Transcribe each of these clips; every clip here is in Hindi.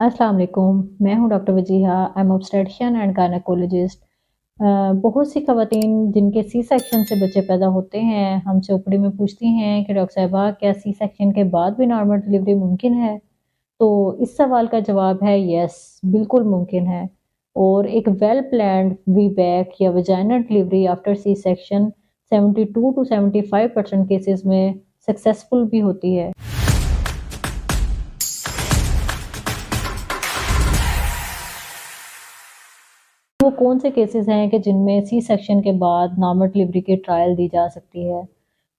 अस्सलाम वालेकुम, मैं हूँ doctor Wajiha, I am obstetrician and gynaecologist. बहुत सी ख़वातीन जिनके सी सेक्शन से बच्चे पैदा होते हैं, हमसे ओपीडी में पूछती हैं कि डॉक्टर साहिबा क्या सी सेक्शन के बाद भी नॉर्मल डिलीवरी मुमकिन है? तो इस सवाल का जवाब है यस, बिल्कुल मुमकिन है। और एक वेल प्लान्ड वीबैक या vaginal delivery after C section 72 to 75% cases में सक्सेसफुल भी होती है। वो कौन से केसेस हैं कि जिनमें सी सेक्शन के बाद नॉर्मल डिलीवरी की ट्रायल दी जा सकती है?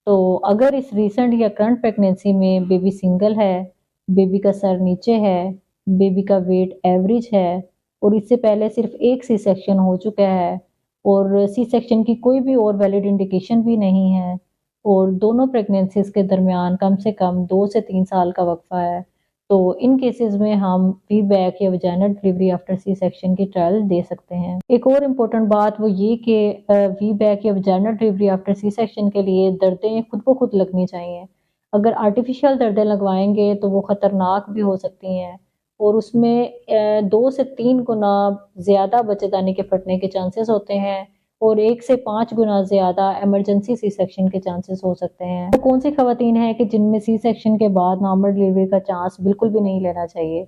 तो अगर इस रीसेंट या करंट प्रेगनेंसी में बेबी सिंगल है, बेबी का सर नीचे है, बेबी का वेट एवरेज है और इससे पहले सिर्फ एक सी सेक्शन हो चुका है और सी सेक्शन की कोई भी और वैलिड इंडिकेशन भी नहीं है और दोनों प्रेगनेंसीज के दरमियान कम से कम 2 से 3 साल का वक़्फ़ा है, तो इन केसेस में हम वीबैक या vaginal delivery after C section की ट्रायल दे सकते हैं। एक और इम्पोर्टेंट बात वो ये कि वीबैक या vaginal delivery after C section के लिए दर्दें खुद ब खुद लगनी चाहिए। अगर आर्टिफिशियल दर्दें लगवाएंगे तो वो ख़तरनाक भी हो सकती हैं और उसमें 2 से 3 गुना ज़्यादा बच्चेदानी के फटने के चांसेस होते हैं और 1 से 5 गुना ज़्यादा इमरजेंसी सी सेक्शन के चांसेस हो सकते हैं। तो कौन सी ख़वातीन हैं कि जिनमें सी सेक्शन के बाद नॉर्मल डिलीवरी का चांस बिल्कुल भी नहीं लेना चाहिए?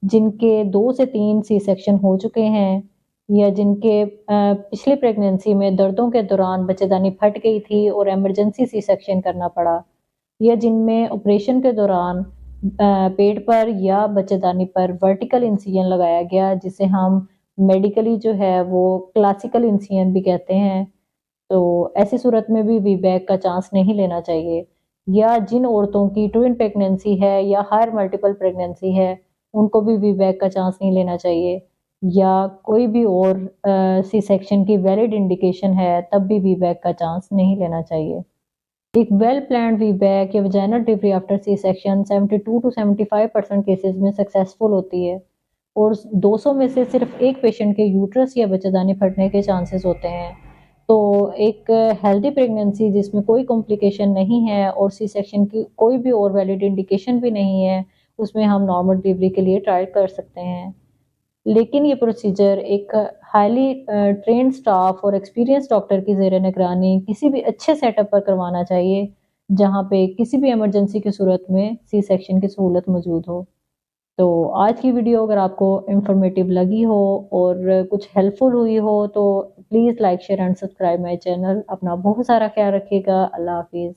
जिनके 2 से 3 सी सेक्शन हो चुके हैं या जिनके पिछली प्रेगनेंसी में दर्दों के दौरान बच्चेदानी फट गई थी और इमरजेंसी सी सेक्शन करना पड़ा या जिनमें ऑपरेशन के दौरान पेट पर या बच्चेदानी पर वर्टिकल इंसिजन लगाया गया जिसे हम मेडिकली जो है वो क्लासिकल इंसिजन भी कहते हैं, तो ऐसी सूरत में भी वीबैक का चांस नहीं लेना चाहिए। या जिन औरतों की ट्विन प्रेगनेंसी है या हायर मल्टीपल प्रेगनेंसी है, उनको भी वीबैक का चांस नहीं लेना चाहिए। या कोई भी और सी सेक्शन की वैलिड इंडिकेशन है, तब भी वीबैक का चांस नहीं लेना चाहिए। एक वेल प्लान्ड वीबैक या vaginal delivery after C section 72 to 75% cases में सक्सेसफुल होती है और 200 में से सिर्फ एक पेशेंट के यूट्रस या बच्चेदानी फटने के चांसेस होते हैं। तो एक हेल्दी प्रेगनेंसी जिसमें कोई कॉम्प्लिकेशन नहीं है और सी सेक्शन की कोई भी और वैलिड इंडिकेशन भी नहीं है, उसमें हम नॉर्मल डिलीवरी के लिए ट्राई कर सकते हैं। लेकिन ये प्रोसीजर एक हाईली ट्रेन्ड स्टाफ और एक्सपीरियंस डॉक्टर की ज़ेर निगरानी किसी भी अच्छे सेटअप पर करवाना चाहिए, जहाँ पे किसी भी इमरजेंसी की सूरत में सी सेक्शन की सहूलत मौजूद हो। तो आज की वीडियो अगर आपको इन्फॉर्मेटिव लगी हो और कुछ हेल्पफुल हुई हो तो please like, share and subscribe my channel. अपना बहुत सारा ख्याल रखिएगा। अल्लाह हाफ़िज़।